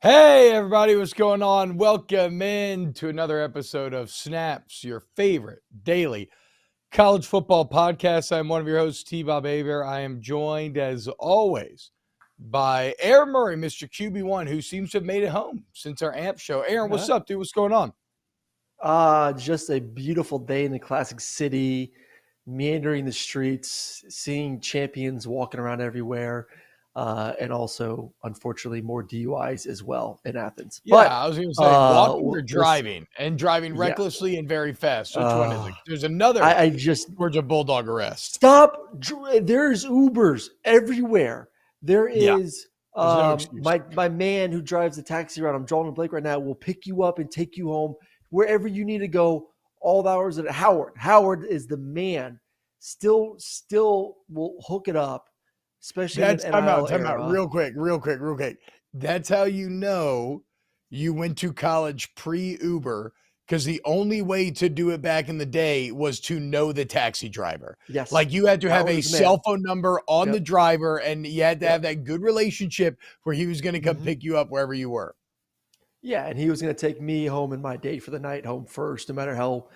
Hey, everybody, what's going on? Welcome in to another episode of Snaps, your favorite daily college football podcast. I'm one of your hosts, T-Bob Hebert. I am joined, as always, by Aaron Murray, Mr. QB1, who seems to have made it home since our AMP show. Aaron, what's up, dude? What's going on? Just a beautiful day in the classic city, meandering the streets, seeing champions walking around everywhere. And also, unfortunately, more DUIs as well in Athens. Yeah, but, I was going to say, walking or driving, and driving recklessly and very fast. Which one is it? There's another Georgia Bulldog arrest. Stop. There's Ubers everywhere. There is my man who drives the taxi around. I'm Jordan Blake right now. Will pick you up and take you home wherever you need to go. All the hours at Howard is the man. Still will hook it up. Especially time out. Real quick. That's how you know you went to college pre-Uber, because the only way to do it back in the day was to know the taxi driver. Yes. Like you had to have a cell phone number on the driver, and you had to have that good relationship where he was going to come pick you up wherever you were. Yeah, and he was going to take me home and my date for the night home first, no matter how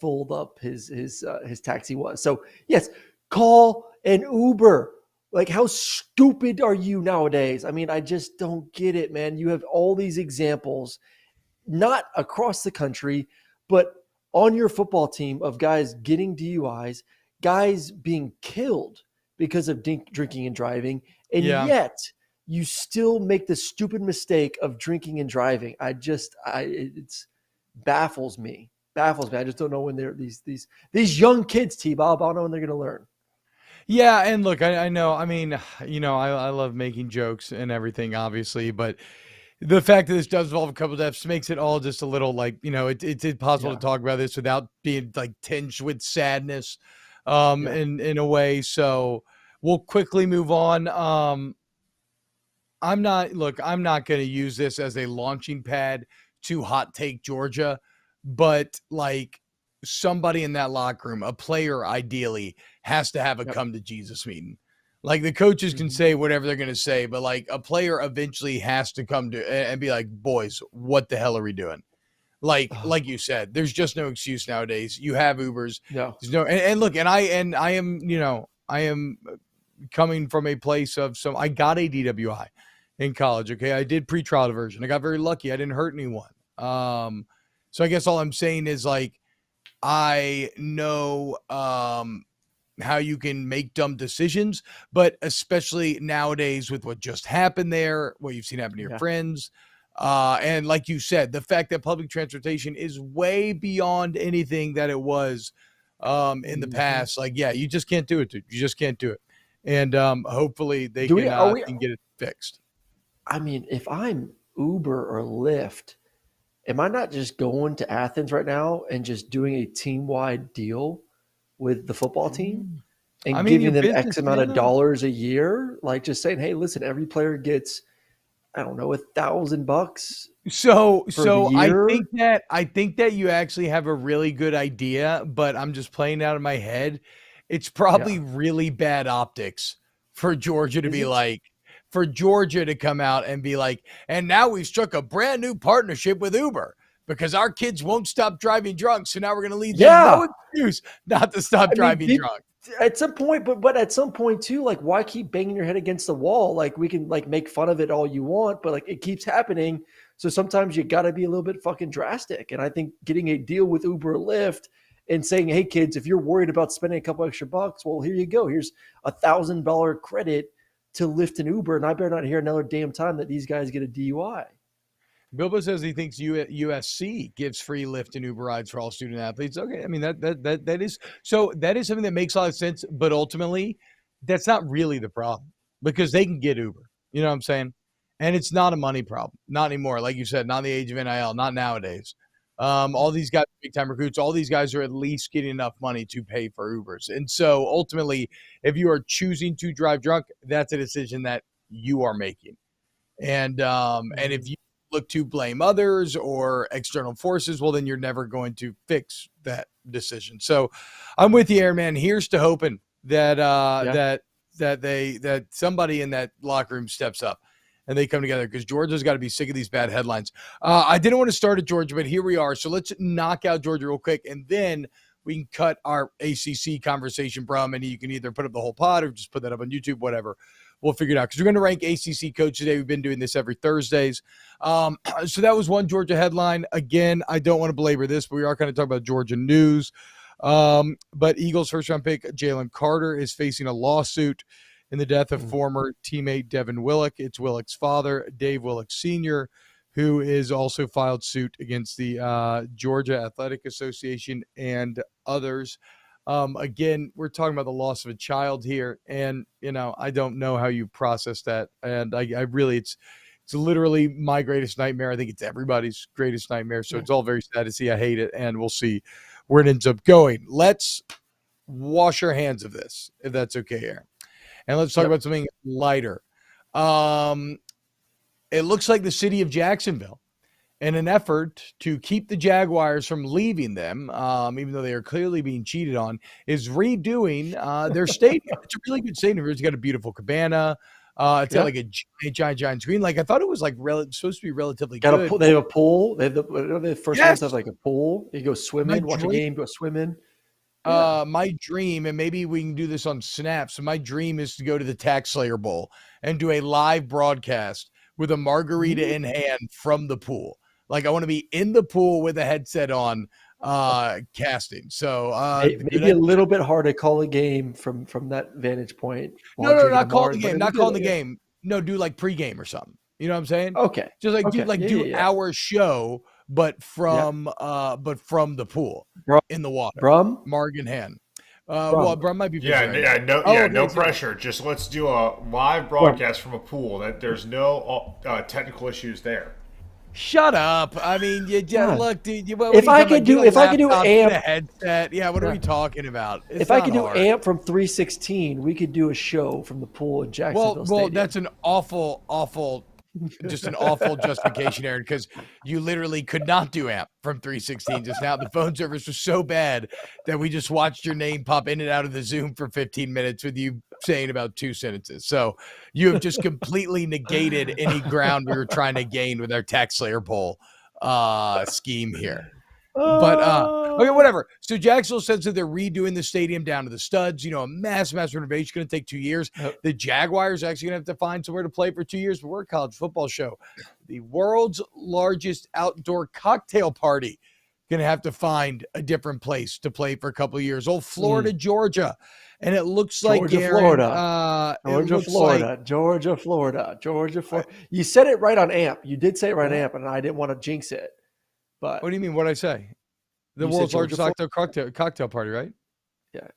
full up his taxi was. So, yes, call an Uber. Like, how stupid are you nowadays? I mean, I just don't get it, man. You have all these examples, not across the country, but on your football team, of guys getting DUIs, guys being killed because of drinking and driving, and yet you still make the stupid mistake of drinking and driving. It baffles me. I just don't know when they're these young kids, T-Bob. I don't know when they're going to learn. Yeah, and look, I know. I mean, I love making jokes and everything, obviously, but the fact that this does involve a couple of deaths makes it all just a little it's impossible to talk about this without being tinged with sadness, in a way. So we'll quickly move on. I'm not going to use this as a launching pad to hot take Georgia, but somebody in that locker room, a player ideally, has to have a come to Jesus meeting. Like, the coaches can say whatever they're going to say, but a player eventually has to come to and be like, boys, what the hell are we doing? Like you said, there's just no excuse nowadays. You have Ubers. No. There's no, and look, and I am coming from a place of I got a DWI in college. Okay. I did pre-trial diversion. I got very lucky. I didn't hurt anyone. So I guess all I'm saying is I know how you can make dumb decisions, but especially nowadays with what just happened there, what you've seen happen to your friends. And like you said, the fact that public transportation is way beyond anything that it was in the past. You just can't do it, dude. You just can't do it. And hopefully they can get it fixed. I mean, if I'm Uber or Lyft, am I not just going to Athens right now and just doing a team-wide deal with the football team and giving them X amount of dollars a year? Like, just saying, hey, listen, every player gets, I don't know, $1,000. So I think that you actually have a really good idea, but I'm just playing out of my head. It's probably really bad optics for Georgia to for Georgia to come out and be like, and now we've struck a brand new partnership with Uber because our kids won't stop driving drunk. So now we're going to leave them no excuse not to stop driving drunk. At some point, but at some point too, why keep banging your head against the wall? We can make fun of it all you want, but it keeps happening. So sometimes you got to be a little bit fucking drastic. And I think getting a deal with Uber or Lyft and saying, hey kids, if you're worried about spending a couple extra bucks, well, here you go. Here's $1,000 credit to Lyft and Uber, and I better not hear another damn time that these guys get a DUI. Bilbo says he thinks USC gives free Lyft and Uber rides for all student athletes. Okay, I mean that is something that makes a lot of sense, but ultimately, that's not really the problem because they can get Uber. You know what I'm saying? And it's not a money problem, not anymore. Like you said, not in the age of NIL, not nowadays. All these guys, big time recruits, all these guys are at least getting enough money to pay for Ubers. And so ultimately, if you are choosing to drive drunk, that's a decision that you are making. And if you look to blame others or external forces, well, then you're never going to fix that decision. So I'm with you, Airman. Here's to hoping that that somebody in that locker room steps up and they come together, because Georgia's got to be sick of these bad headlines. I didn't want to start at Georgia, but here we are. So let's knock out Georgia real quick, and then we can cut our ACC conversation, Brum, and you can either put up the whole pod or just put that up on YouTube, whatever. We'll figure it out, because we're going to rank ACC coach today. We've been doing this every Thursdays. So that was one Georgia headline. Again, I don't want to belabor this, but we are kind of talking about Georgia news. But Eagles first-round pick Jalen Carter is facing a lawsuit in the death of former teammate Devin Willock. It's Willock's father, Dave Willock Sr., who is also filed suit against the Georgia Athletic Association and others. Again, we're talking about the loss of a child here, and I don't know how you process that. And I really, it's literally my greatest nightmare. I think it's everybody's greatest nightmare. So it's all very sad to see. I hate it, and we'll see where it ends up going. Let's wash our hands of this, if that's okay, Aaron. And let's talk about something lighter. It looks like the city of Jacksonville, in an effort to keep the Jaguars from leaving them, even though they are clearly being cheated on, is redoing their stadium. It's a really good stadium. It's got a beautiful cabana. It's got like a giant screen. Like, I thought it was like supposed to be relatively good. They have a pool. They have the first ones have like a pool. You go swimming, watch a game, go swimming. My dream, and maybe we can do this on Snap. So my dream is to go to the Tax Slayer Bowl and do a live broadcast with a margarita in hand from the pool. Like, I want to be in the pool with a headset on, casting. So maybe a little bit hard to call a game from that vantage point. No, not call the game. Not calling the game. No, do like pregame or something. You know what I'm saying? Okay. Just like do our show, but from the pool in the water. Brum? Marg in hand. Well, Brum might be busy. No pressure. Just let's do a live broadcast from a pool. That there's no technical issues there. Shut up! I mean, look, dude. If I could do amp, a headset. Yeah, what are we talking about? If I could do amp from 316, we could do a show from the pool in Jacksonville. Well, that's an awful justification, Aaron, because you literally could not do amp from 316 just now. The phone service was so bad that we just watched your name pop in and out of the Zoom for 15 minutes with you saying about 2 sentences. So you have just completely negated any ground we were trying to gain with our Tax Slayer poll scheme here. But okay, whatever. So Jacksonville says that they're redoing the stadium down to the studs. A mass renovation, going to take 2 years. The Jaguars are actually going to have to find somewhere to play for 2 years. But we're a college football show. The world's largest outdoor cocktail party going to have to find a different place to play for a couple of years. Old Florida, Georgia. And it looks like Florida. Georgia, Florida. You said it right on AMP. You did say it right on AMP, and I didn't want to jinx it. But what do you mean? What did I say? The world's largest cocktail party, right? Yeah.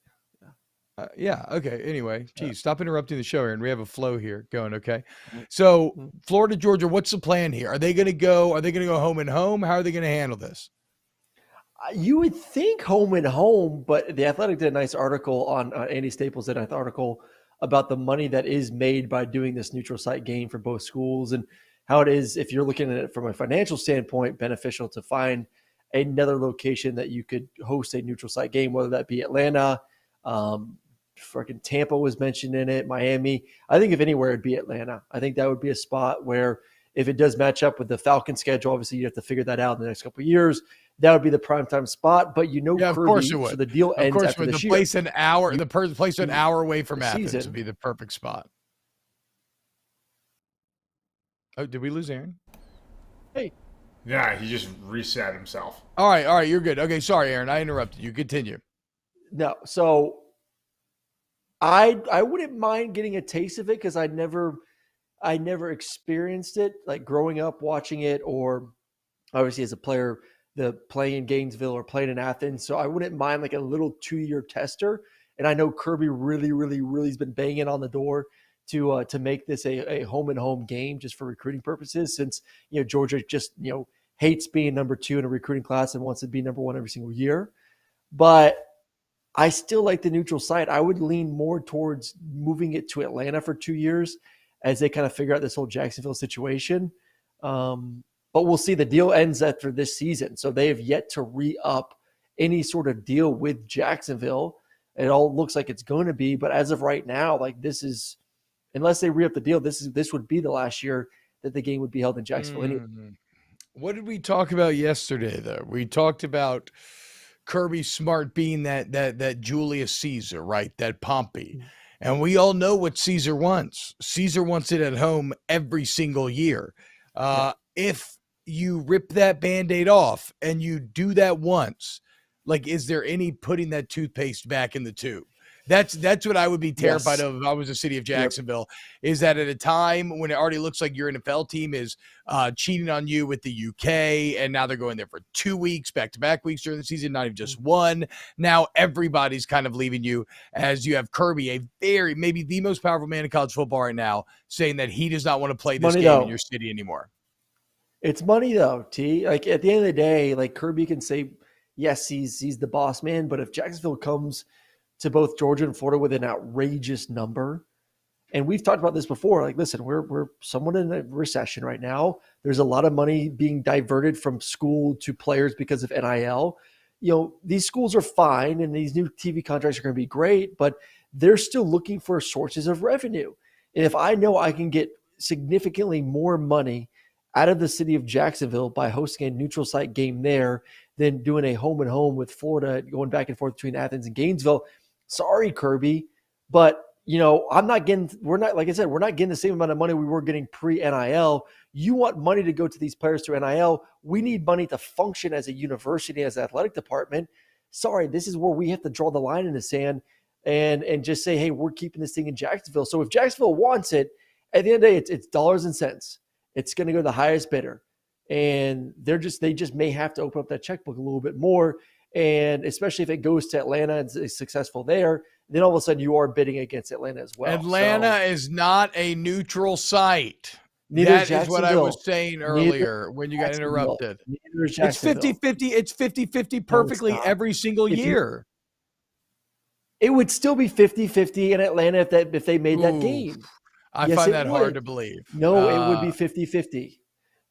Yeah. Okay. Anyway, geez, stop interrupting the show, Aaron. We have a flow here going. Okay. So Florida, Georgia, what's the plan here? Are they going to go home and home? How are they going to handle this? You would think home and home, but the Athletic did a nice article on Andy Staples did an article about the money that is made by doing this neutral site game for both schools, and how it is, if you're looking at it from a financial standpoint, beneficial to find another location that you could host a neutral site game, whether that be Atlanta, freaking Tampa was mentioned in it, Miami. I think if anywhere, it'd be Atlanta. I think that would be a spot where if it does match up with the Falcon schedule, obviously you have to figure that out in the next couple of years. That would be the primetime spot, but Kirby, of course it would. So the deal ends after this year. Place an hour away from Athens would be the perfect spot. Oh, did we lose Aaron? Hey. Yeah, he just reset himself. All right, you're good. Okay, sorry, Aaron. I interrupted you. Continue. No, so I wouldn't mind getting a taste of it because I never experienced it, like growing up watching it, or obviously as a player, playing in Gainesville or playing in Athens. So I wouldn't mind like a little 2-year tester. And I know Kirby really has been banging on the door to make this a home and home game just for recruiting purposes, since Georgia just hates being number 2 in a recruiting class and wants to be number 1 every single year. But I still like the neutral site. I would lean more towards moving it to Atlanta for 2 years as they kind of figure out this whole Jacksonville situation. But we'll see. The deal ends after this season, so they have yet to re-up any sort of deal with Jacksonville. It all looks like it's going to be, but as of right now, like this is, unless they re-up the deal, this would be the last year that the game would be held in Jacksonville anyway. What did we talk about yesterday, though? We talked about Kirby Smart being that Julius Caesar, right? That Pompey. And we all know what Caesar wants. Caesar wants it at home every single year. If you rip that Band-Aid off and you do that once, like, is there any putting that toothpaste back in the tube? That's what I would be terrified of if I was the city of Jacksonville, is that at a time when it already looks like your NFL team is cheating on you with the UK, and now they're going there for 2 weeks, back-to-back weeks during the season, not even just one. Now everybody's kind of leaving you, as you have Kirby, maybe the most powerful man in college football right now, saying that he does not want to play this game in your city anymore. It's money, though, T. Like, at the end of the day, like, Kirby can say, yes, he's the boss man, but if Jacksonville comes to both Georgia and Florida with an outrageous number, and we've talked about this before, like, listen, we're somewhat in a recession right now. There's a lot of money being diverted from school to players because of NIL. You know, these schools are fine, and these new TV contracts are going to be great, but they're still looking for sources of revenue. And if I know I can get significantly more money out of the city of Jacksonville by hosting a neutral site game there than doing a home and home with Florida, going back and forth between Athens and Gainesville, sorry, Kirby, but we're not getting the same amount of money we were getting pre-NIL. You want money to go to these players through NIL. We need money to function as a university, as an athletic department. Sorry, this is where we have to draw the line in the sand and just say, hey, we're keeping this thing in Jacksonville. So if Jacksonville wants it, at the end of the day, it's dollars and cents. It's going to go to the highest bidder. And they just may have to open up that checkbook a little bit more. And especially if it goes to Atlanta and is successful there, then all of a sudden you are bidding against Atlanta as well. Atlanta is not a neutral site. That is what I was saying earlier when you got interrupted. It's 50-50. It's 50-50 perfectly every single year. It would still be 50-50 in Atlanta if they made that game. I find that hard to believe. No, it would be 50-50.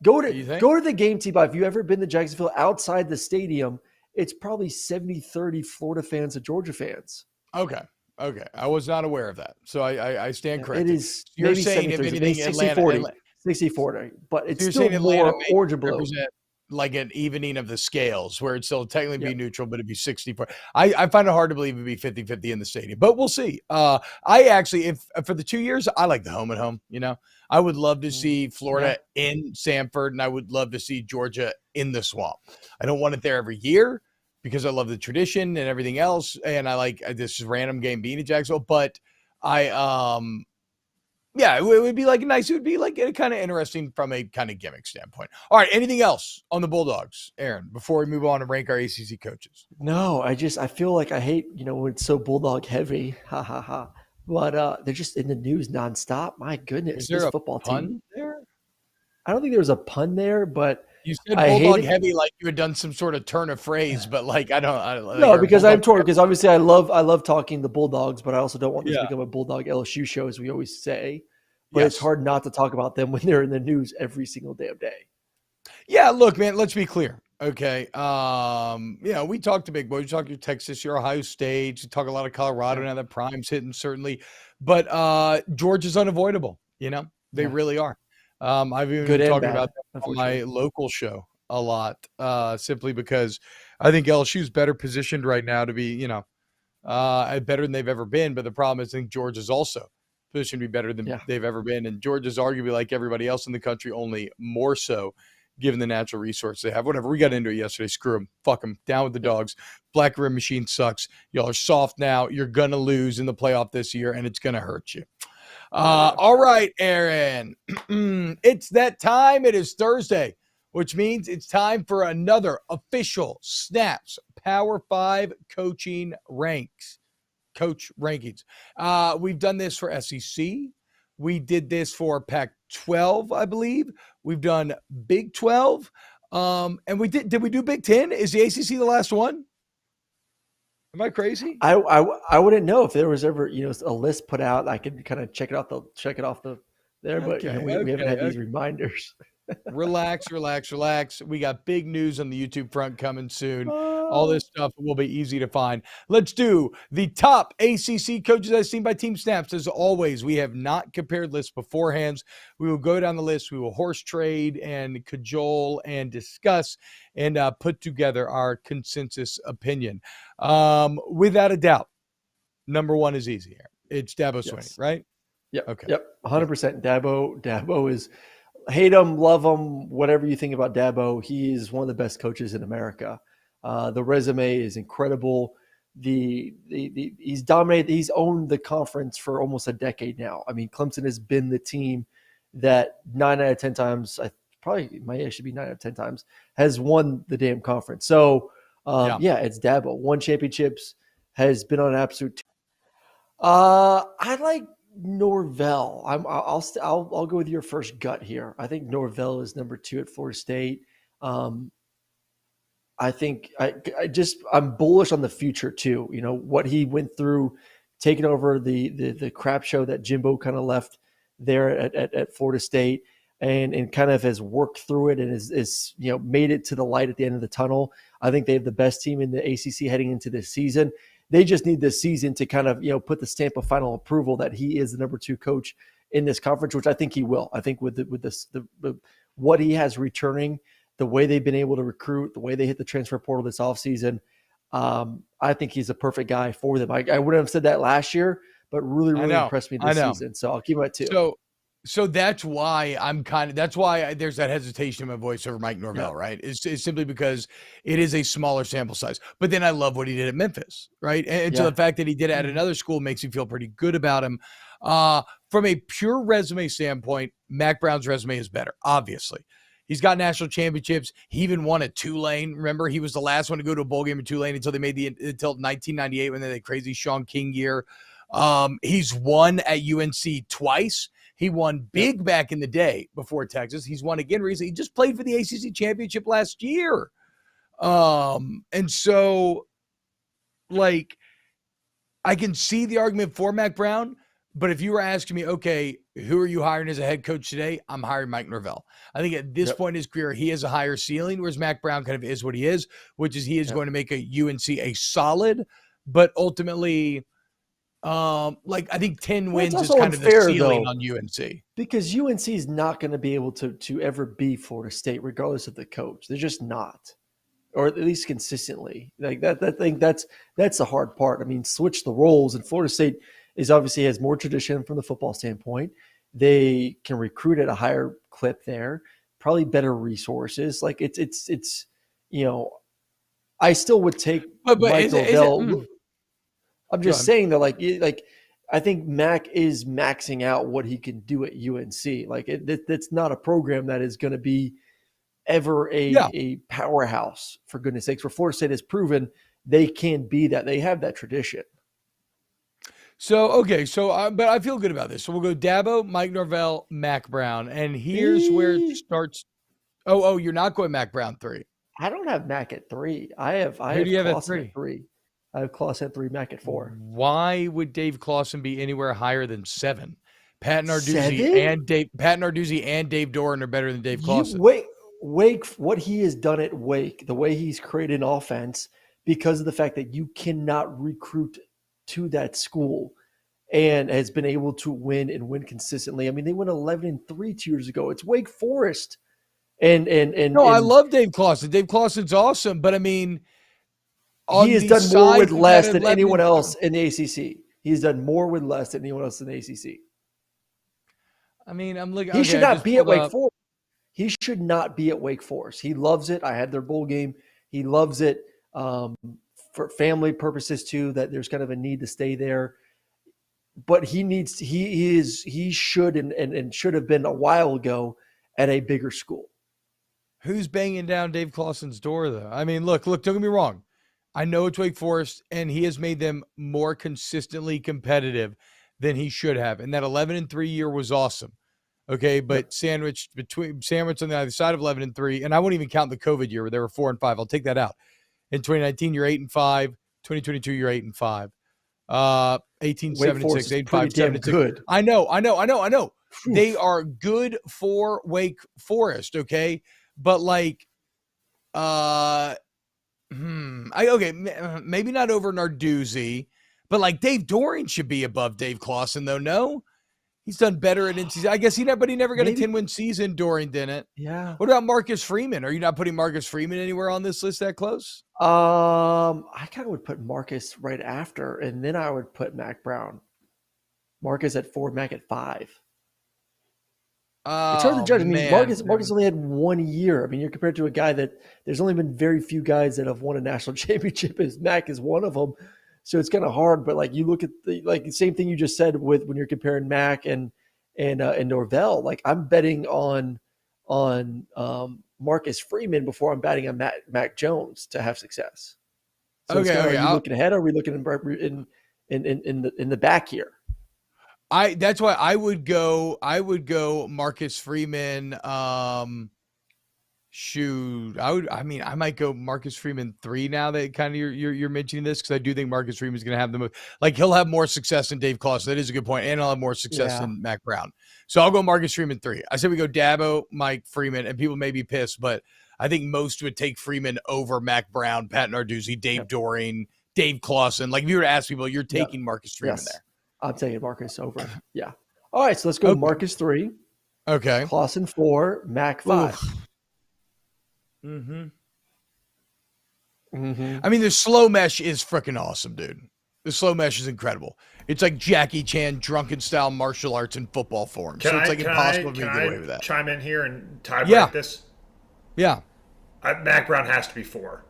Go to the game, T-Bob. If you've ever been to Jacksonville outside the stadium, it's probably 70-30 Florida fans to Georgia fans. Okay. I was not aware of that. So I stand corrected. It is. You're saying if anything, 60-40, 60-40, but it's still more orange and blue. Like an evening of the scales where it'd still technically be neutral, but it'd be 60-40. I find it hard to believe it'd be 50-50 in the stadium, but we'll see. I actually, if for the 2 years, I like the home and home, I would love to see Florida in Sanford, and I would love to see Georgia in the Swamp. I don't want it there every year because I love the tradition and everything else, and I like this random game being in Jacksonville. But it would be like nice. It would be like kind of interesting from a kind of gimmick standpoint. All right, anything else on the Bulldogs, Aaron, before we move on and rank our ACC coaches? No, I feel like I hate when it's so Bulldog heavy. Ha ha ha. But they're just in the news nonstop. My goodness, is there this a football pun team there? I don't think there was a pun there, but you said Bulldog heavy like you had done some sort of turn of phrase, but like no, because I'm torn. Because obviously I love talking the Bulldogs, but I also don't want this to become a Bulldog LSU show, as we always say. But it's hard not to talk about them when they're in the news every single damn day. Yeah, look, man, let's be clear. Okay. We talk to big boys. We talk to Texas, your Ohio State. We talk a lot of Colorado now that Prime's hitting, certainly. But Georgia's unavoidable. They really are. I've even been talking about that on my local show a lot, simply because I think LSU's better positioned right now to be, better than they've ever been. But the problem is I think Georgia's also positioned to be better than they've ever been. And Georgia's arguably like everybody else in the country, only more so, given the natural resource they have. Whatever. We got into it yesterday. Screw them. Fuck them. Down with the dogs. Black Rim Machine sucks. Y'all are soft now. You're going to lose in the playoff this year, and it's going to hurt you. All right, Aaron. It's that time. It is Thursday, which means it's time for another official Snaps Power 5 coaching coach rankings. We've done this for SEC. We did this for Pac-12, I believe. We've done Big 12. And we did we do Big 10? Is the ACC the last one? Am I crazy? I wouldn't know if there was ever, a list put out. I could kind of check it off there, but we haven't had these reminders. Relax. We got big news on the YouTube front coming soon. All this stuff will be easy to find. Let's do the top ACC coaches as seen by Team Snaps. As always, we have not compared lists beforehand. We will go down the list. We will horse trade and cajole and discuss and put together our consensus opinion. Without a doubt, number one is easy here. It's Dabo Swinney, right? Yep. Okay. Yep. 100%. Dabo is hate him, love him, whatever you think about Dabo. He is one of the best coaches in America. The resume is incredible. He's dominated. He's owned the conference for almost a decade now. I mean, Clemson has been the team that 9 out of 10 times, probably might actually be 9 out of 10 times, has won the damn conference. So, it's Dabo. Won championships, has been on an absolute. I like Norvell. I'll go with your first gut here. I think Norvell is number 2 at Florida State. I think I'm bullish on the future too. You know what he went through, taking over the crap show that Jimbo kind of left there at Florida State, and kind of has worked through it and is made it to the light at the end of the tunnel. I think they have the best team in the ACC heading into this season. They just need this season to kind of, put the stamp of final approval that he is the number 2 coach in this conference, which I think he will. I think with what he has returning, the way they've been able to recruit, the way they hit the transfer portal this offseason, I think he's a perfect guy for them. I wouldn't have said that last year, but really impressed me this season. So I'll keep him at 2. So that's why that's why there's that hesitation in my voice over Mike Norvell, right? It's simply because it is a smaller sample size. But then I love what he did at Memphis, right? And so the fact that he did it at another school makes me feel pretty good about him. From a pure resume standpoint, Mac Brown's resume is better, obviously. He's got national championships. He even won at Tulane. Remember, he was the last one to go to a bowl game at Tulane until 1998 when they had a crazy Sean King year. He's won at UNC twice. He won big back in the day before Texas. He's won again recently. He just played for the ACC championship last year. And so, I can see the argument for Mac Brown, but if you were asking me, okay, who are you hiring as a head coach today? I'm hiring Mike Norvell. I think at this point in his career, he has a higher ceiling, whereas Mac Brown kind of is what he is, which is he is going to make a UNC a solid, but ultimately – I think 10 wins is kind of the ceiling on UNC. Because UNC is not going to be able to ever be Florida State, regardless of the coach. They're just not, or at least consistently. Like that's the hard part. I mean, switch the roles, and Florida State obviously has more tradition from the football standpoint. They can recruit at a higher clip there, probably better resources. Like it's I still would take Mike Norvell. I'm just saying that, I think Mac is maxing out what he can do at UNC. That's not a program that is going to be ever a powerhouse, for goodness sakes. Where Florida State has proven they can be that. They have that tradition. So, but I feel good about this. So we'll go Dabo, Mike Norvell, Mac Brown. And here's where it starts. Oh, you're not going Mac Brown 3. I don't have Mac at 3. Who do you have at 3? I have Clausen at 3, Mac at 4. Why would Dave Clausen be anywhere higher than 7? Pat Narduzzi and Dave Doran are better than Dave Clausen. Wake, what he has done at Wake, the way he's created an offense, because of the fact that you cannot recruit to that school, and has been able to win consistently. I mean, they went 11-3 2 years ago. It's Wake Forest, and I love Dave Clausen. Dave Clausen's awesome, but I mean. He has done more with less than anyone else in the ACC. He's done more with less than anyone else in the ACC. I mean, I'm looking. He should not be at Wake Forest. He should not be at Wake Forest. He loves it. I had their bowl game. He loves it for family purposes too. That there's kind of a need to stay there. But he should and should have been a while ago at a bigger school. Who's banging down Dave Clausen's door though? I mean, look. Don't get me wrong. I know it's Wake Forest, and he has made them more consistently competitive than he should have. And that 11-3 year was awesome. Okay, but sandwiched on the other side of 11-3, and I won't even count the COVID year where they were 4-5. I'll take that out. In 2019, you're 8-5. 2022, you're 8-5. 18, 7-6, 8-5, 7-6. Good. I know. good for Wake Forest, okay? But like, maybe not over Narduzzi, but like Dave Doran should be above Dave Clawson, though. No, he's done better at in-season. I guess he never got a 10-win season. Doran didn't. Yeah. What about Marcus Freeman? Are you not putting Marcus Freeman anywhere on this list that close? I kind of would put Marcus right after, and then I would put Mac Brown. Marcus at 4, Mac at 5. It's hard to judge. I mean, Marcus only had 1 year. I mean, you're compared to a guy that there's only been very few guys that have won a national championship, as Mac is one of them. So it's kind of hard. But like, you look at the same thing you just said with when you're comparing Mac and Norvell. Like, I'm betting on Marcus Freeman before I'm betting on Mac Jones to have success. So are you looking ahead? Or are we looking in the back here? That's why I would go Marcus Freeman. I might go Marcus Freeman 3 now that kind of you're mentioning this, because I do think Marcus Freeman is going to have the most, like, he'll have more success than Dave Clawson. That is a good point, and he'll have more success than Mac Brown. So I'll go Marcus Freeman 3. I said we go Dabo, Mike, Freeman, and people may be pissed, but I think most would take Freeman over Mac Brown, Pat Narduzzi, Dave Doran, Dave Clawson. Like, if you were to ask people, you're taking Marcus Freeman there. I'm taking Marcus over. Yeah. All right, so let's go Marcus 3. Okay. Clawson 4, Mac 5. I mean, the slow mesh is freaking awesome, dude. The slow mesh is incredible. It's like Jackie Chan drunken style martial arts in football form. So it's like impossible to get away with that. Chime in here and tie break this? Yeah. Mac Brown has to be 4.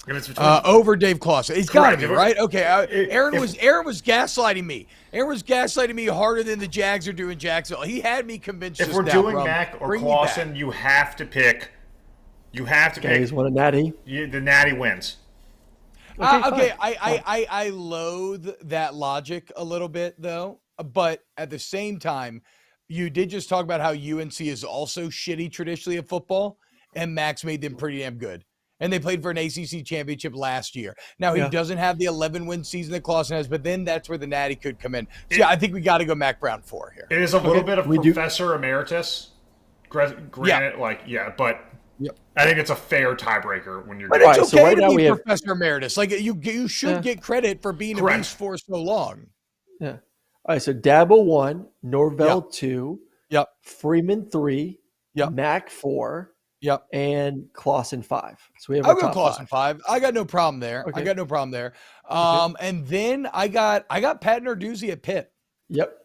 If it's over Dave Clawson. He's got to be, right? Okay. Aaron was gaslighting me. Aaron was gaslighting me harder than the Jags are doing Jacksonville. He had me convinced. If we're doing Mac or Clawson, you have to pick. He's won a natty. The natty wins. Okay. I loathe that logic a little bit, though. But at the same time, you did just talk about how UNC is also shitty traditionally at football, and Mac's made them pretty damn good. And they played for an ACC championship last year. Now, he doesn't have the 11-win season that Clawson has, but then that's where the natty could come in. So, I think we got to go Mac Brown 4 here. It is a little bit of Professor Emeritus. Granted, but I think it's a fair tiebreaker when you're. But it's okay to be Professor Emeritus. Like, you should get credit for being a beast for so long. Yeah. All right, so Dabo 1, Norvell 2, Freeman 3, Mac 4. Yep. And Clawson 5. So we have I'll go Clawson 5. I got no problem there. And then I got Pat Narduzzi at Pitt. Yep.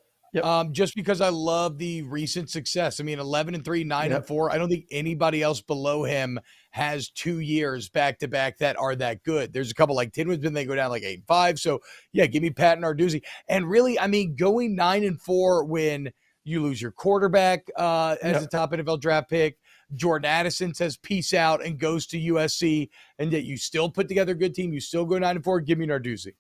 Just because I love the recent success. I mean, 11-3, 9-4. I don't think anybody else below him has 2 years back to back that are that good. There's a couple like Tidwin's been, they go down like 8-5. So give me Pat Narduzzi. And really, I mean, going 9-4 when you lose your quarterback as a top NFL draft pick. Jordan Addison says peace out and goes to USC, and that you still put together a good team. You still go 9-4. Give me Narduzzi.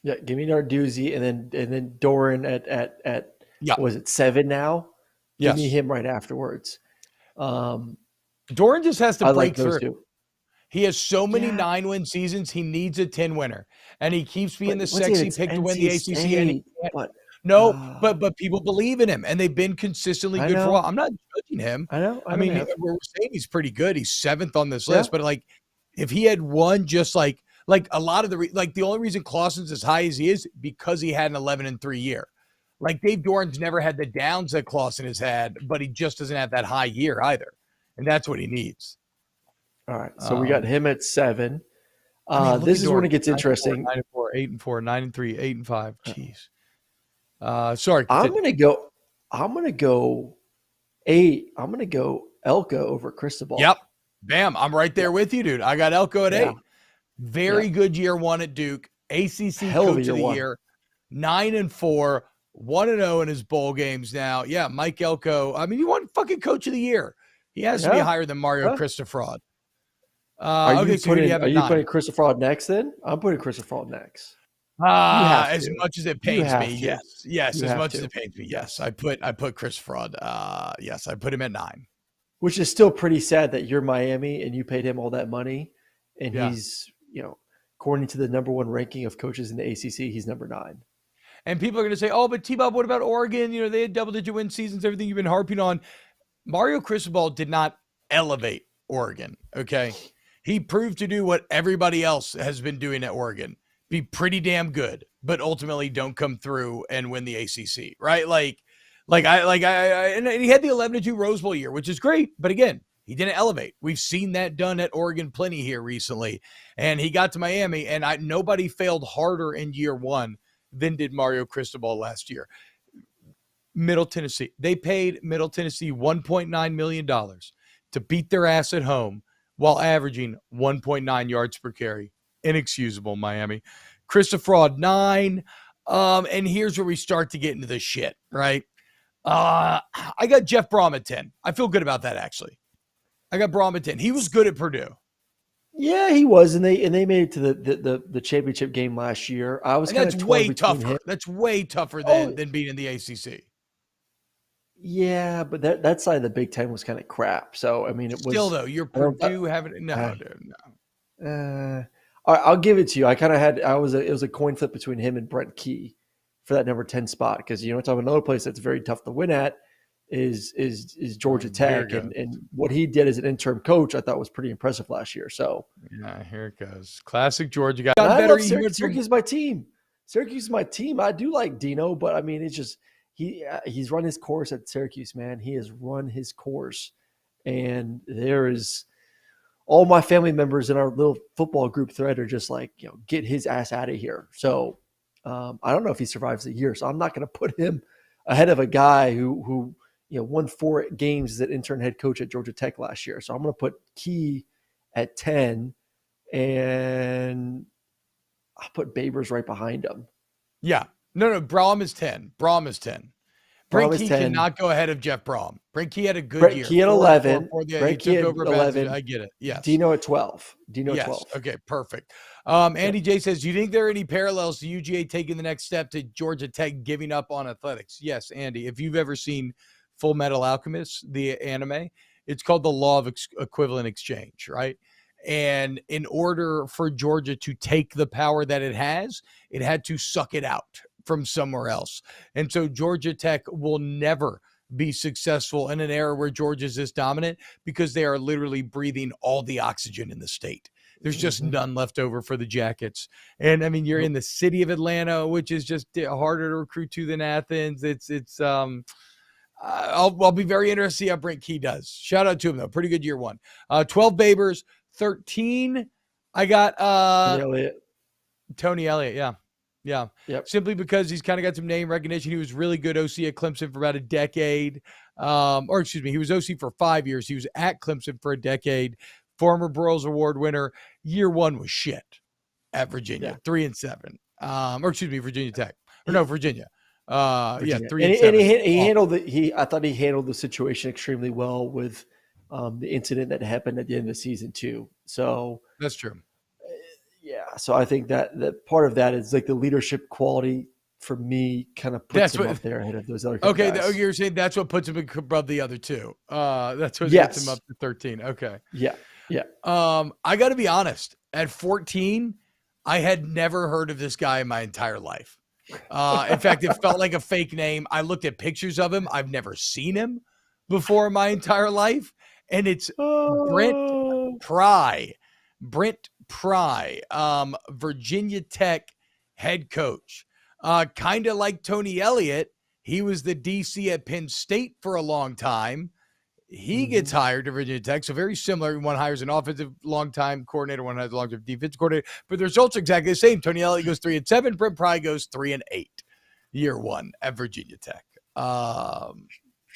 Yeah, give me Narduzzi, and then Doran at was it 7 now? Give me him right afterwards. Doran just has to break through. Two. He has so many 9-win seasons. He needs a 10 winner, and he keeps being the sexy pick to win the ACC. And he can't. But people believe in him, and they've been consistently good for a while. I'm not judging him. I mean, we're saying he's pretty good. He's 7th on this list, but like, if he had won, just like a lot of the only reason Clawson's as high as he is because he had an 11-3 year. Like, Dave Doran's never had the downs that Clawson has had, but he just doesn't have that high year either, and that's what he needs. All right, so we got him at 7. This is when it gets interesting. 9-4, 8-4, 9-3, 8-5. Jeez. Sorry. I'm gonna go 8. I'm gonna go Elko over Cristobal. Yep. Bam. I'm right there with you, dude. I got Elko at 8. Very good year 1 at Duke. ACC coach of the year. 9-4, 1-0 in his bowl games now. Yeah, Mike Elko. I mean, he won fucking coach of the year. He has to be higher than Mario Cristofraud. Are you putting Cristofraud next then? I'm putting Cristofraud next. As much as it pains me, yes. As much as it pains me, yes. I put Chris Fraud. Yes, I put him at 9. Which is still pretty sad that you're Miami and you paid him all that money, and he's, according to the number 1 ranking of coaches in the ACC, he's number 9. And people are going to say, oh, but T-Bob, what about Oregon? You know, they had double-digit win seasons, everything you've been harping on. Mario Cristobal did not elevate Oregon, okay? He proved to do what everybody else has been doing at Oregon. Be pretty damn good, but ultimately don't come through and win the ACC, right? And he had the 11-2 Rose Bowl year, which is great. But again, he didn't elevate. We've seen that done at Oregon plenty here recently. And he got to Miami, and nobody failed harder in year one than did Mario Cristobal last year. Middle Tennessee. They paid Middle Tennessee $1.9 million to beat their ass at home while averaging 1.9 yards per carry. Inexcusable, Miami. Krista Fraud, 9. And here's where we start to get into the shit, right? I got Jeff Brom at 10. I feel good about that, actually. I got Brom at 10. He was good at Purdue. Yeah, he was, and they made it to the championship game last year. I was kind of way tougher. That's way tougher than being in the ACC. Yeah, but that side of the Big Ten was kind of crap. So I mean, it was still though. You're Purdue having no. All right, I'll give it to you. I kind of had it was a coin flip between him and Brent Key for that number 10 spot because talking about another place that's very tough to win at is Georgia Tech, and what he did as an interim coach I thought was pretty impressive last year. So yeah, here it goes. Classic Georgia guy. I love Syracuse is my team. Syracuse is my team. I do like Dino, but I mean it's just he's run his course at Syracuse, man. He has run his course, and there is all my family members in our little football group thread are just like, get his ass out of here. So I don't know if he survives the year. So I'm not going to put him ahead of a guy who won 4 games as an intern head coach at Georgia Tech last year. So I'm going to put Key at 10, and I'll put Babers right behind him. Yeah. No, Brom is 10. Brent Key cannot go ahead of Jeff Brom. Brent Key had a good year. Key at 11. Brent Key at 11. I get it. Yes. Dino at 12. Yes. 12. Okay, perfect. Andy J says, do you think there are any parallels to UGA taking the next step to Georgia Tech giving up on athletics? Yes, Andy. If you've ever seen Full Metal Alchemist, the anime, it's called the Law of Equivalent Exchange, right? And in order for Georgia to take the power that it had to suck it out from somewhere else. And so Georgia Tech will never be successful in an era where Georgia is this dominant because they are literally breathing all the oxygen in the state. There's just none left over for the Jackets. And I mean, you're in the city of Atlanta, which is just harder to recruit to than Athens. I'll be very interested to see how Brent Key does. Shout out to him though. Pretty good year one. 12 Babers, 13. I got Tony Elliott. Yeah. Yeah. Yep. Simply because he's kind of got some name recognition. He was really good OC at Clemson for about a decade. He was OC for 5 years. He was at Clemson for a decade. Former Broyles Award winner. Year one was shit at Virginia. 3-7. Virginia Tech. Virginia. Virginia. 3-7. I thought he handled the situation extremely well with the incident that happened at the end of the season too. So that's true. Yeah, so I think that part of that is like the leadership quality for me kind of puts him up there ahead of those other guys. Okay, you're saying that's what puts him above the other two. That's what gets him up to 13. Okay. Yeah. I got to be honest. At 14, I had never heard of this guy in my entire life. In fact, it felt like a fake name. I looked at pictures of him. I've never seen him before in my entire life. And it's Brent Pry, Virginia Tech head coach. Kind of like Tony Elliott, he was the DC at Penn State for a long time. He gets hired to Virginia Tech, so very similar. One hires an offensive long-time coordinator, one has a long-time defensive coordinator, but the results are exactly the same. Tony Elliott goes 3-7, Brent Pry goes 3-8 year one at Virginia Tech.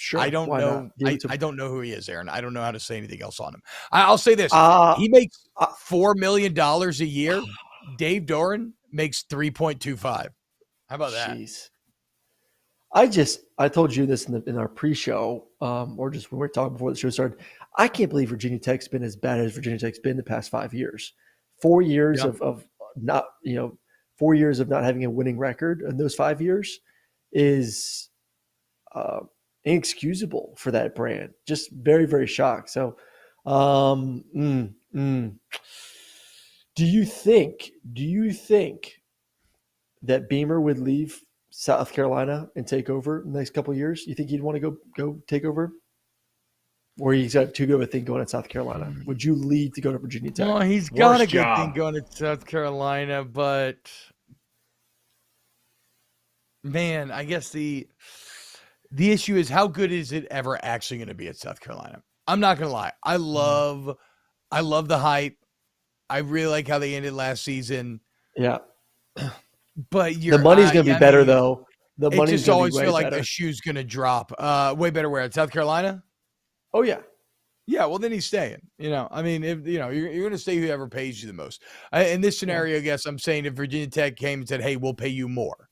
Sure. I don't know. I don't know who he is, Aaron. I don't know how to say anything else on him. I'll say this. He makes $4 million a year. Dave Doran makes 3.25. How about that? Jeez. I told you this in our pre-show, or just when we were talking before the show started. I can't believe Virginia Tech's been as bad as Virginia Tech's been the past 5 years. 4 years of not, 4 years of not having a winning record in those 5 years is inexcusable for that brand. Just very, very shocked. So, do you think that Beamer would leave South Carolina and take over in the next couple of years? You think he'd want to go take over? Or he's got too good of a thing going at South Carolina? Would you leave to go to Virginia Tech? Well, he's got a good thing going at South Carolina, but man, I guess the issue is how good is it ever actually going to be at South Carolina? I'm not going to lie. I love the hype. I really like how they ended last season. Yeah. But the money's going to be better, though. The money's just always feel like better. the shoe's going to drop. Way better where? At South Carolina? Oh, yeah. Yeah, well, then he's staying. I mean, if you're going to stay whoever pays you the most. In this scenario, I guess I'm saying if Virginia Tech came and said, hey, we'll pay you more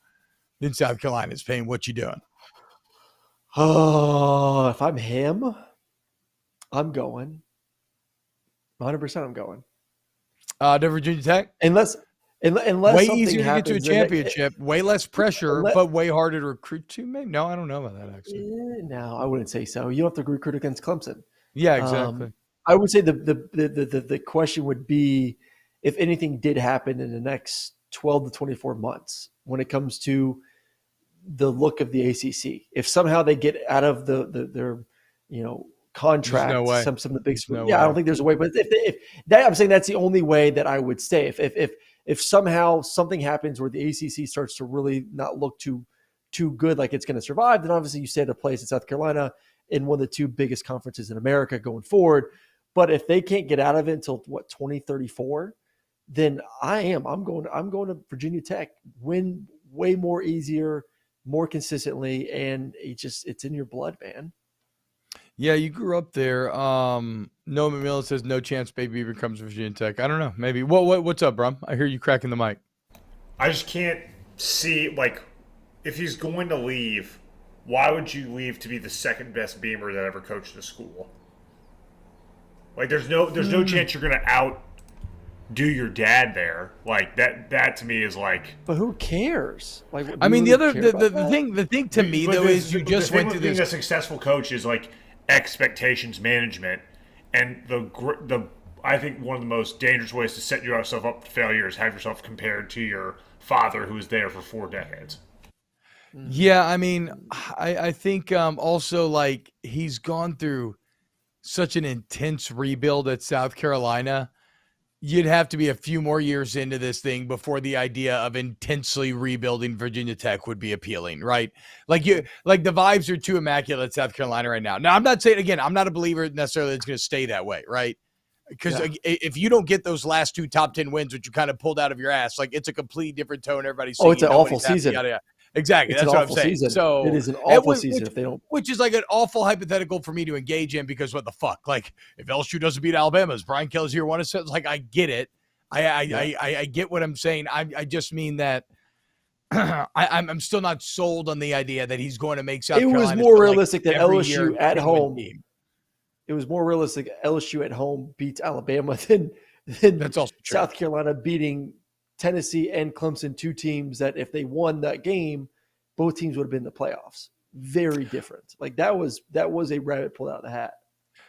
than South Carolina is paying, what you doing? Oh, if I'm him, I'm going. 100% I'm going. To Virginia Tech? Unless way something easier to get happens to a championship, way less pressure, but way harder to recruit to. Maybe no, I don't know about that actually. No, I wouldn't say so. You don't have to recruit against Clemson. Yeah, exactly. I would say the question would be if anything did happen in the next 12 to 24 months when it comes to the look of the ACC. If somehow they get out of their contract, no way. some of the big no way. I don't think there's a way. But if that, I'm saying that's the only way that I would stay. If somehow something happens where the ACC starts to really not look too good, like it's going to survive, then obviously you stay at a place in South Carolina in one of the two biggest conferences in America going forward. But if they can't get out of it until 2034, then I'm going to Virginia Tech, win way more easier, more consistently, and it's in your blood, man. Yeah, you grew up there. Noah McMillan says no chance Baby Beaver comes to Virginia Tech. I don't know. Maybe. What's up, Brum? I hear you cracking the mic. I just can't see, like, if he's going to leave, why would you leave to be the second best Beamer that ever coached the school? Like, there's no chance you're going to outdo your dad there. Like, that to me is like. But who cares? Like, I mean, the thing to me though is you just went through this. Being a successful coach is like expectations management, and I think one of the most dangerous ways to set yourself up for failure is have yourself compared to your father who was there for 4 decades. Yeah, I mean, I think also like he's gone through such an intense rebuild at South Carolina. You'd have to be a few more years into this thing before the idea of intensely rebuilding Virginia Tech would be appealing, right? Like the vibes are too immaculate at South Carolina right now. Now, I'm not saying, again, I'm not a believer necessarily it's going to stay that way, right? Because if you don't get those last 2 top 10 wins, which you kind of pulled out of your ass, like it's a completely different tone. Everybody's saying, it's an awful season. Yada, yada. Exactly. It's that's what I'm saying. Season. So it is an awful season if they don't. Which is like an awful hypothetical for me to engage in because what the fuck? Like if LSU doesn't beat Alabama, is Brian Kelly's year one? It's like I get it. I get what I'm saying. I just mean that I'm still not sold on the idea that he's going to make South Carolina. It was more realistic that LSU at home. Team. It was more realistic LSU at home beats Alabama than that's also true. South Carolina beating Tennessee and Clemson, 2 teams that if they won that game, both teams would have been in the playoffs. Very different. Like that was a rabbit pulled out of the hat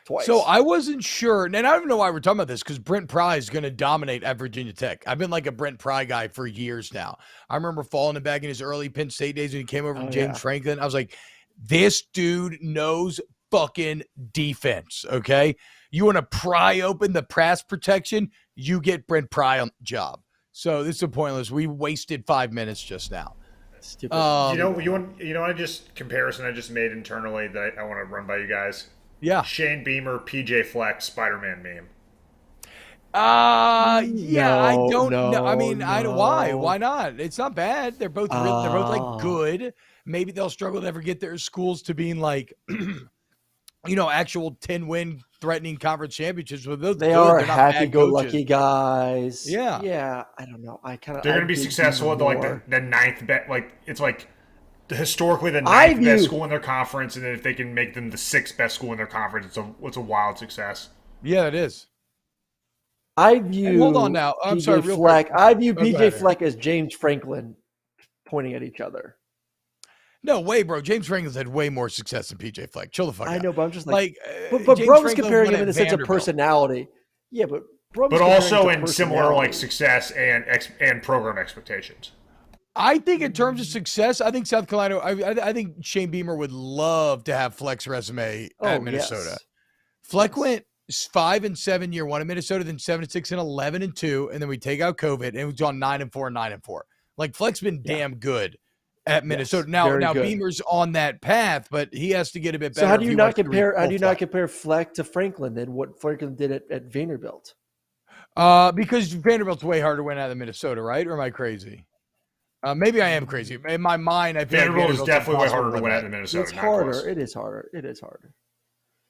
twice. So I wasn't sure, and I don't even know why we're talking about this because Brent Pry is going to dominate at Virginia Tech. I've been like a Brent Pry guy for years now. I remember falling in back in his early Penn State days when he came over from James Franklin. I was like, this dude knows fucking defense, okay? You want to pry open the pass protection, you get Brent Pry on the job. So this is pointless. We wasted 5 minutes just now. Stupid. You want just comparison I just made internally that I want to run by you guys. Yeah. Shane Beamer, PJ Fleck, Spider-Man meme. I don't know. I mean, why? Why not? It's not bad. They're both like good. Maybe they'll struggle to ever get their schools to being like, actual 10-win threatening conference championships. With those, they are happy-go-lucky guys. Yeah, yeah. I don't know. They're going to be successful at the ninth bet. Like it's like historically the ninth best school in their conference, and then if they can make them the 6th best school in their conference, it's a wild success. Yeah, it is. I view. Hold on now. I'm sorry, real quick. I view PJ Fleck as James Franklin pointing at each other. No way, bro. James Franklin's had way more success than PJ Fleck. Chill the fuck out. I know, but I'm just but Brum's comparing him in the sense of personality. Yeah, but also in similar like success and program expectations. I think in terms of success, I think South Carolina. I think Shane Beamer would love to have Fleck's resume at Minnesota. Yes. Fleck went 5-7 year one in Minnesota, then 7-6 and 11-2, and then we take out COVID, and we've gone 9-4 and 9-4. Like Fleck's been damn good at Minnesota. Yes, now good. Beamer's on that path, but he has to get a bit better. So how do you not compare? How do you not compare Fleck to Franklin than what Franklin did at Vanderbilt? Because Vanderbilt's way harder to win out of Minnesota, right? Or am I crazy? Maybe I am crazy. In my mind, I feel Vanderbilt is like definitely way harder to win out of Minnesota. It's harder. It is harder. It is harder.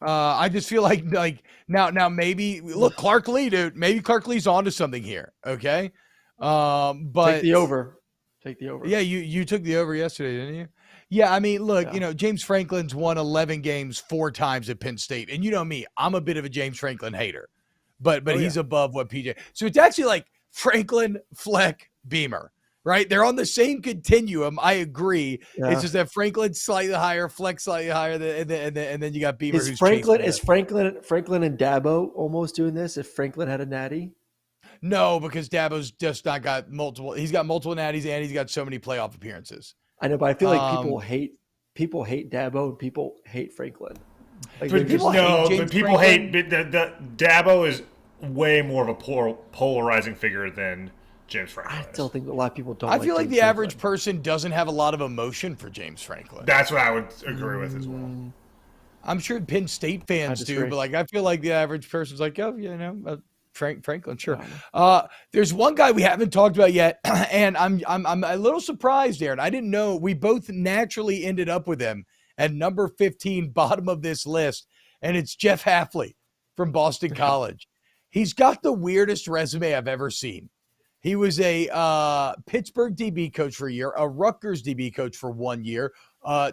I just feel like now maybe look Clark Lee, dude. Maybe Clark Lee's onto something here. Okay, but take the over. Yeah, you took the over yesterday, didn't you? Yeah, I mean, look, James Franklin's won 11 games 4 times at Penn State, and you know me, I'm a bit of a James Franklin hater, but he's above what PJ. So it's actually like Franklin, Fleck, Beamer. Right, they're on the same continuum. I agree. Yeah. It's just that Franklin's slightly higher, Fleck slightly higher, and then you got Beamer. Is Franklin and Dabo almost doing this? If Franklin had a natty, no, because Dabo's just not got multiple. He's got multiple natties, and he's got so many playoff appearances. I know, but I feel like people hate Dabo and people hate Franklin. Like but people hate the Dabo is way more of a polarizing figure than James Franklin. I still think a lot of people don't. I feel like the average person doesn't have a lot of emotion for James Franklin. That's what I would agree with as well. I'm sure Penn State fans do, but like I feel like the average person's like, Franklin, sure. There's one guy we haven't talked about yet, and I'm a little surprised, Aaron. I didn't know we both naturally ended up with him at number 15, bottom of this list, and it's Jeff Hafley from Boston College. He's got the weirdest resume I've ever seen. He was a Pittsburgh DB coach for a year, a Rutgers DB coach for 1 year,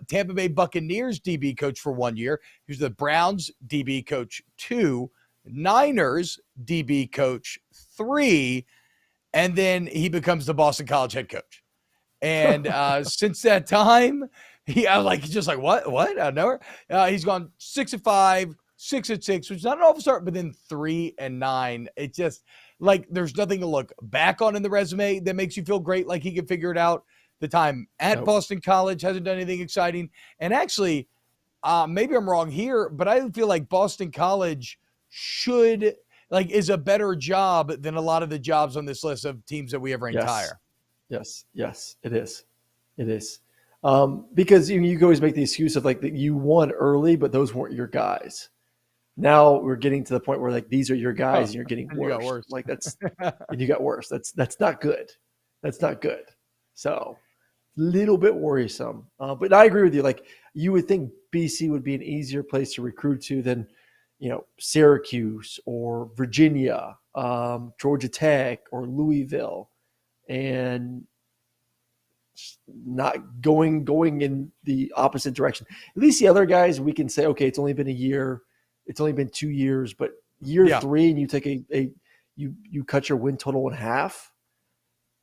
Tampa Bay Buccaneers DB coach for 1 year. He was the Browns DB coach 2, Niners DB coach 3, and then he becomes the Boston College head coach. And since that time, he's just like, what? Out of nowhere. He's gone 6-5, 6-6, which is not an awful start, but then 3-9. It just like there's nothing to look back on in the resume that makes you feel great, like he can figure it out. The time at Boston College hasn't done anything exciting. And actually, maybe I'm wrong here, but I feel like Boston College is a better job than a lot of the jobs on this list of teams that we have ranked higher. Yes, it is. It is. Because you always make the excuse of like that you won early, but those weren't your guys. Now we're getting to the point where like these are your guys and you're getting worse. You got worse. Like that's and you got worse. That's not good. That's not good. So a little bit worrisome. But I agree with you. Like you would think BC would be an easier place to recruit to than Syracuse or Virginia, Georgia Tech or Louisville, and not going in the opposite direction. At least the other guys we can say, okay, it's only been a year. It's only been 2 years, but year 3 and you take you cut your win total in half.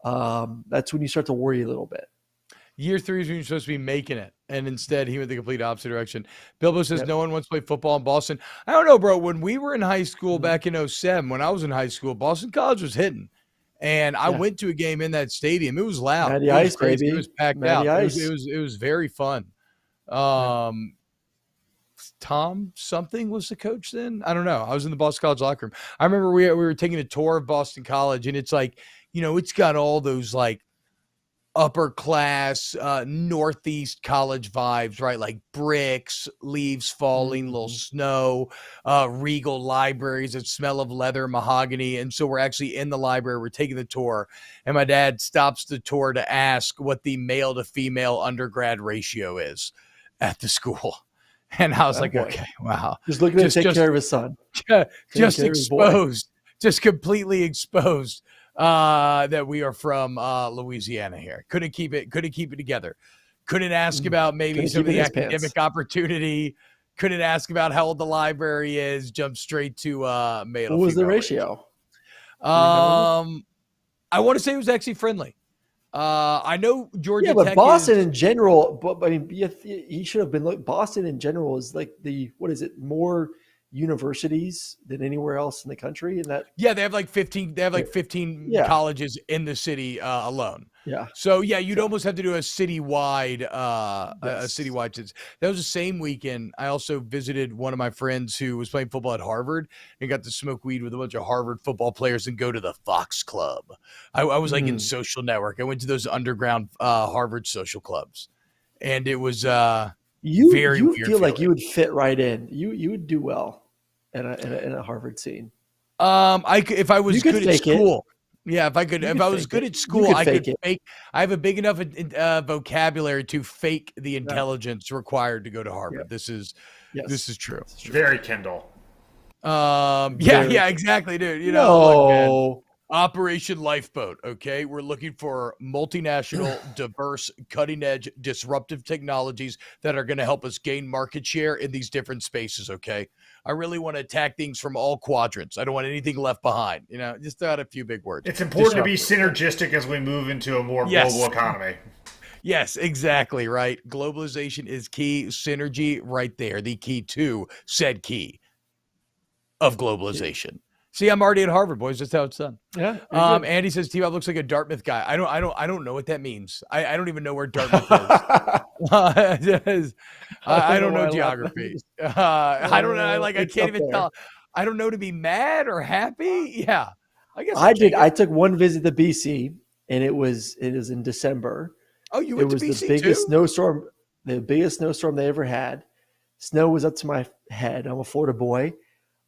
That's when you start to worry a little bit. Year 3 is when you're supposed to be making it, and instead he went the complete opposite direction. Bilbo says no one wants to play football in Boston. I don't know, bro. When we were in high school back in 2007, when I was in high school, Boston College was hitting. And I went to a game in that stadium. It was loud. Matty Ice, crazy. Baby. It was packed out. It was very fun. Tom something was the coach then? I don't know. I was in the Boston College locker room. I remember we were taking a tour of Boston College, and it's like, it's got all those like upper class Northeast college vibes, right? Like bricks, leaves falling, little snow, regal libraries that smell of leather, mahogany. And so we're actually in the library, we're taking the tour, and my dad stops the tour to ask what the male to female undergrad ratio is at the school. And I was okay, wow. Just looking to take care of his son. Just exposed, just completely exposed that we are from Louisiana here. Couldn't keep it together. Couldn't ask about maybe some of the academic opportunity. Couldn't ask about how old the library is. Jump straight to male. What was the ratio? I want to say it was actually friendly. I know Georgia Tech. Yeah, but Boston in general. But I mean, he should have been. Boston in general is like more universities than anywhere else in the country. And that, Yeah, they have like 15. They have like 15 Yeah. colleges in the city alone. yeah, So yeah, you'd almost have to do a citywide, Yes. That was the same weekend. I also visited one of my friends who was playing football at Harvard and got to smoke weed with a bunch of Harvard football players and go to the Fox Club. I was like in Social Network. I went to those underground Harvard social clubs, and it was you very you weird feel like feeling. you would fit right in. You would do well in a Harvard scene. If I was You could good at fake it. school. Yeah, if I was fake good it. at You school, could I could fake it. fake. I have a big enough vocabulary to fake the intelligence required to go to Harvard. Yeah. Yes. This is true. Very Kendall. Yeah, exactly, dude. You know, look, man, No. Operation Lifeboat. Okay, we're looking for multinational, diverse, cutting-edge, disruptive technologies that are going to help us gain market share in these different spaces. Okay, I really want to attack things from all quadrants. I don't want anything left behind. You know, just throw out a few big words. It's important to be synergistic as we move into a more global economy. Yes, exactly right. Globalization is key. Synergy right there. The key to said key of globalization. See, I'm already at Harvard, boys. That's how it's done. Yeah. you're good. Andy says T-Bob looks like a Dartmouth guy. I don't know what that means. I don't even know where Dartmouth is. I don't know geography. I don't know. Like I It's can't up even there. tell. I don't know to be mad or happy. Yeah, I guess I did. take it. I took one visit to BC, and it is in December. Oh, you It went was to BC the biggest too? snowstorm, they ever had. Snow was up to my head. I'm a Florida boy.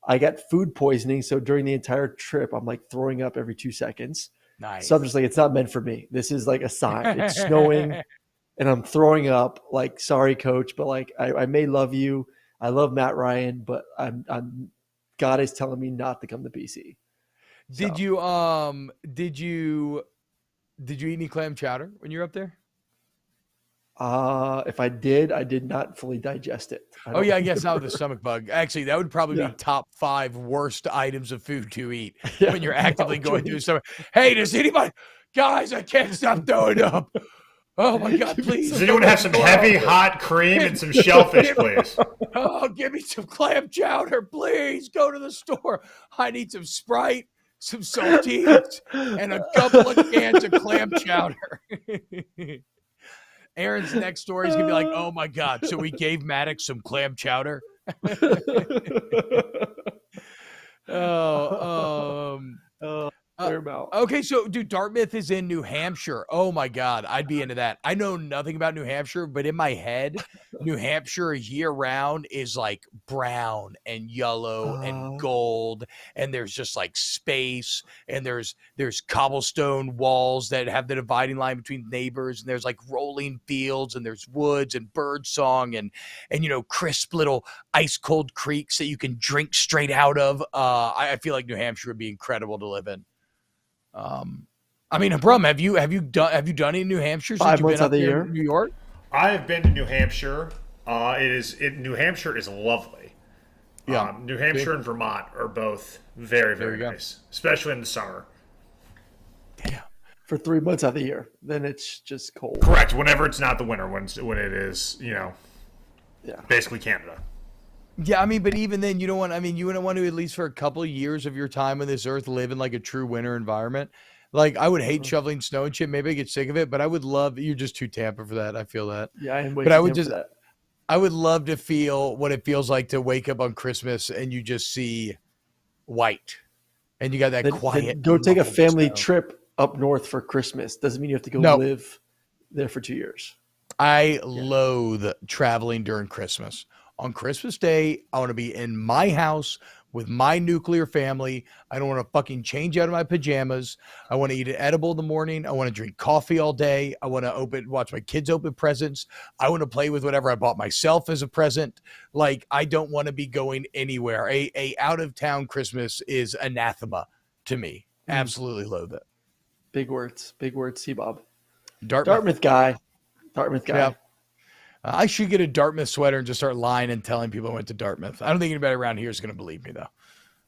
I got food poisoning, so during the entire trip, I'm like throwing up every 2 seconds. Nice. So I'm just like, it's not meant for me. This is like a sign. It's snowing, and I'm throwing up. Like, sorry, coach, but like, I may love you. I love Matt Ryan, but I'm God is telling me not to come to BC. Did So, you eat any clam chowder when you were up there? if I did not fully digest it. Oh yeah, I guess not with a stomach bug. Actually, that would probably Yeah. be top 5 worst items of food to eat Yeah, when you're actively no, going through stomach. Hey, does anybody, guys? I can't stop throwing up. Oh my God, please. Does anyone have some heavy hot cream and some shellfish, please? Oh, give me some clam chowder, please. Go to the store. I need some Sprite, some saltines, and a couple of cans of clam chowder. Aaron's next story is gonna be like, "Oh my God!" So we gave Maddox some clam chowder. Fairmount. Okay, so dude, Dartmouth is in New Hampshire. Oh my God, I'd be into that. I know nothing about New Hampshire, but in my head, New Hampshire year round is like brown and yellow and gold, and there's just like space, and there's cobblestone walls that have the dividing line between neighbors, and there's like rolling fields, and there's woods and bird song, and you know, crisp little ice cold creeks that you can drink straight out of. I feel like New Hampshire would be incredible to live in. I mean, Brum, have you done in New Hampshire since 5 you've months been out up of the here year. in New York? I have been to New Hampshire. New Hampshire is lovely. Yeah. New Hampshire and Vermont are both very, very you go. nice, especially in the summer. Damn. For 3 months out of the year. Then it's just cold. Correct. Whenever it's not the winter, when it is, Yeah. basically Canada. Yeah, I mean, but even then, you wouldn't want to, at least for a couple of years of your time on this earth, live in like a true winter environment. Like, I would hate shoveling snow and shit. Maybe I get sick of it, but I would love. You're just too Tampa for that. I feel that. Yeah, I am But I would waiting just. for that. I would love to feel what it feels like to wake up on Christmas and you just see white, and you got that Then quiet. go take a muffled family snow. trip up north for Christmas. Doesn't mean you have to go No. live there for 2 years. I loathe traveling during Christmas. On Christmas Day, I want to be in my house with my nuclear family. I don't want to fucking change out of my pajamas. I want to eat an edible in the morning. I want to drink coffee all day. I want to watch my kids open presents. I want to play with whatever I bought myself as a present. Like, I don't want to be going anywhere. A out of town Christmas is anathema to me. Absolutely loathe it. Big words, T-Bob. Dartmouth. Dartmouth guy. Yeah. I should get a Dartmouth sweater and just start lying and telling people I went to Dartmouth. I don't think anybody around here is going to believe me, though.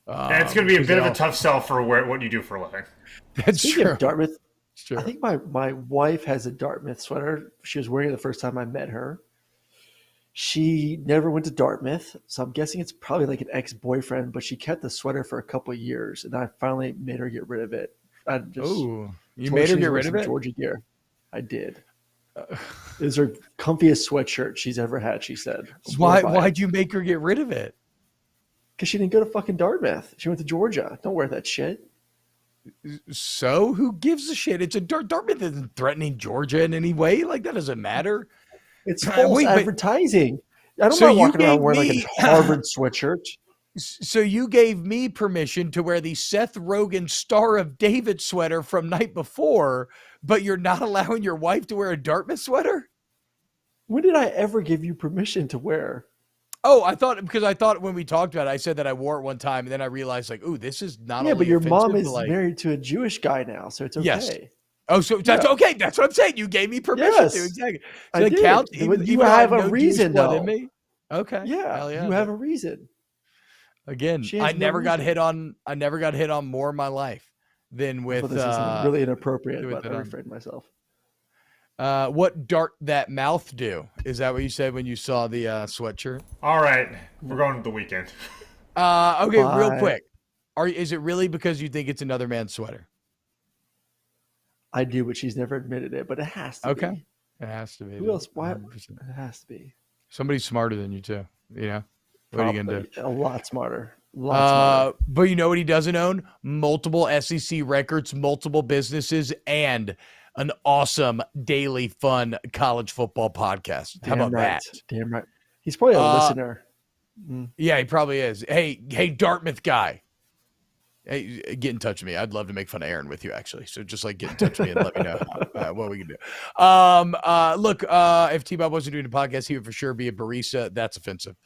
And it's going to be a bit of a tough sell for what you do for a living. That's Speaking true. of Dartmouth, It's true. I think my wife has a Dartmouth sweater. She was wearing it the first time I met her. She never went to Dartmouth, so I'm guessing it's probably like an ex-boyfriend, but she kept the sweater for a couple of years, and I finally made her get rid of it. I just Oh, you told made her she get was rid of wearing it? some Georgia gear. I did. It was her comfiest sweatshirt she's ever had, she said. Why'd you make her get rid of it? Because she didn't go to fucking Dartmouth. She went to Georgia. Don't wear that shit. So who gives a shit? It's a Dartmouth isn't threatening Georgia in any way. Like that doesn't matter. It's false Wait, but- advertising. I don't So mind you walking around gave wearing like me- a Harvard sweatshirt. So you gave me permission to wear the Seth Rogen Star of David sweater from night before, but you're not allowing your wife to wear a Dartmouth sweater? When did I ever give you permission to wear? Oh, because I thought when we talked about it, I said that I wore it one time, and then I realized like, ooh, this is not Yeah, only but your mom offensive, is but, like, married to a Jewish guy now, so it's okay. Yes. Oh, so that's Yeah. okay. That's what I'm saying. You gave me permission Yes, to. Exactly. I So it did. counts. You Even though have I a have no reason, Jewish blood though. in me. Okay. Yeah, Hell you have a reason. Again, She has I no never got reason. hit on. I never got hit on more in my life than with. Well, this is really inappropriate, with but it I on. refrained myself. What dart that mouth do? Is that what you said when you saw the sweatshirt? All right, we're going to the weekend. Okay, real Bye. quick. Is it really because you think it's another man's sweater? I do, but she's never admitted it. But it has to Okay. be. It has to be. Who else? Why? 100%. It has to be. Somebody smarter than you too. You know. What are you gonna do? Probably. A lot smarter. A lot smarter. But you know what he doesn't own? Multiple SEC records, multiple businesses, and an awesome daily fun college football podcast. How about right. that? Damn right. He's probably a listener. Yeah, he probably is. Hey, Dartmouth guy. Hey, get in touch with me. I'd love to make fun of Aaron with you, actually. So just like get in touch with me and let me know what we can do. Look, if T-Bob wasn't doing a podcast, he would for sure be a barista. That's offensive.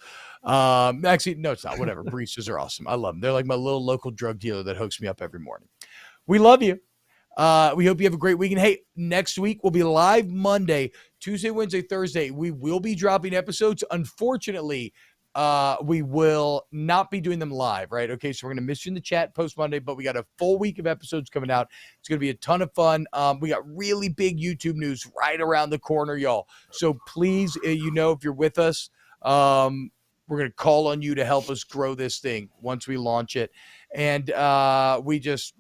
Actually, no, it's not. Whatever. Baristas are awesome. I love them. They're like my little local drug dealer that hooks me up every morning. We love you. We hope you have a great weekend. Hey, next week we'll be live Monday, Tuesday, Wednesday, Thursday. We will be dropping episodes. Unfortunately, we will not be doing them live, right? Okay, so we're going to miss you in the chat post Monday, but we got a full week of episodes coming out. It's going to be a ton of fun. We got really big YouTube news right around the corner, y'all. So please, if you're with us, we're going to call on you to help us grow this thing once we launch it. And we just,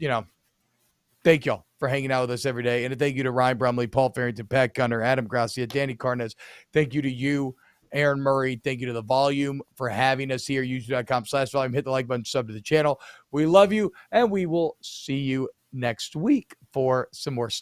thank y'all for hanging out with us every day. And a thank you to Ryan Brumley, Paul Farrington, Pat Gunner, Adam Gracia, Danny Carnes. Thank you to you, Aaron Murray. Thank you to The Volume for having us here. YouTube.com/volume. Hit the like button, sub to the channel. We love you, and we will see you next week for some more stuff.